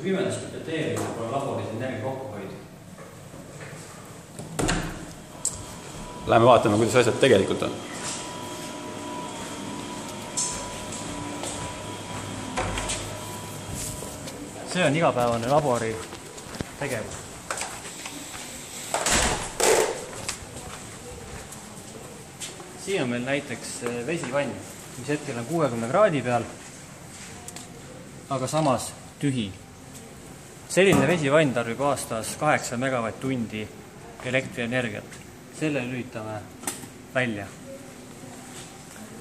pimedas pipeteerimine pole laboris energia kokkuhoid. Läheme vaatame, kuidas asjad tegelikult on. See on igapäevane labori tegevus. Siin on meil näiteks vesivann, mis hetkel on 60 kraadi peal, aga samas tühi. Selline vesivann tarbib aastas 8 megavatt-tundi elektrienergiat. Selle lülitame välja.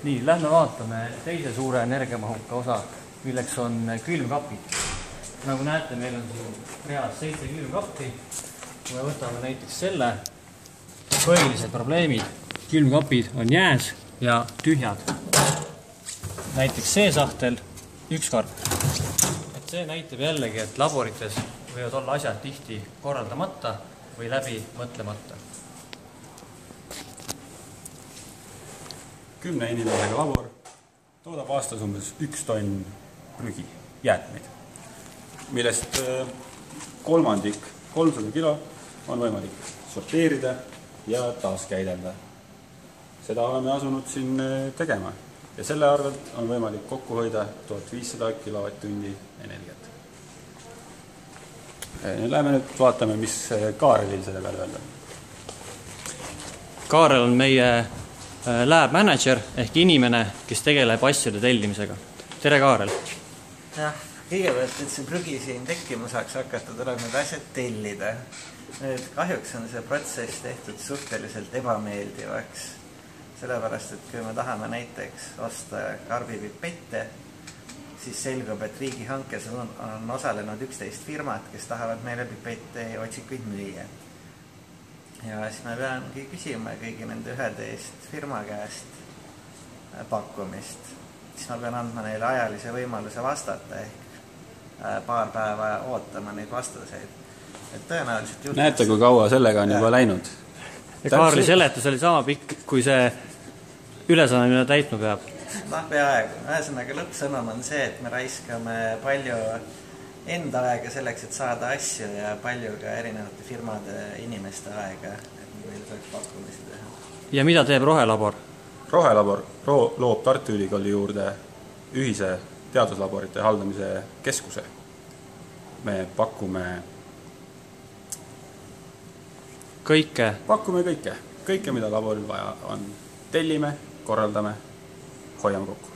Nii, lähme vaatame teise suure energiamahuka osa, milleks on külmkapid. Nagu näete, meil on siin reas 7 külmkappi. Kui me võtame näiteks selle, põhilised probleemid, külmkapid on jääs ja tühjad. Näiteks see sahtel, üks karp. Et see näitab jällegi, et laborites võivad olla asjad tihti korraldamata või läbi mõtlemata. 10 inimesega labor toodab aastas umbes 1 tonn prügi, jäätmeid, millest kolmandik, 300 kilo, on võimalik sorteerida ja taaskäidelda. Seda oleme asunud siin tegema ja selle arvelt on võimalik kokku hoida 1500 kilovatt-tundi energiat. Läheme nüüd vaatame, mis Kaarelil selle peale öelda. Kaarel on meie lab manager ehk inimene, kes tegeleb asjade tellimisega. Tere, Kaarel! Jah, kõigepealt, et see prügi siin tekkima saaks hakata, tuleb need asjad tellida. Nüüd kahjuks on see protsess tehtud suhteliselt ebameeldivaks, sellepärast, et kui me tahame näiteks osta karbipipette, siis selgub, et riigihankes on osalenud 11 firmat, kes tahavad meile pipette ja otsikuid müüa. Ja siis me peangi küsima kõigi nende 11 firma käest pakkumist. Siis ma pean andma neile ajalise võimaluse vastata ehk paar päeva ootama neid vastuseid. Et tõenäoliselt näete, kui kaua sellega on juba läinud. Ja Kaarli seletus oli sama pikk, kui see ülesanne, mida täitma peab. Peaaegu. Ühesõnaga lõppsõnum on see, et me raiskame palju enda aega selleks, et saada asju ja palju ka erinevate firmade inimeste aega, et meil saaks pakkumisi teha. Ja mida teeb Rohelabor? Rohelabor loob Tartu Ülikooli juurde ühise teaduslaborite haldamise keskuse. Me pakume kõike, mida laboril vaja on. Tellime, korraldame, hoiame kokku.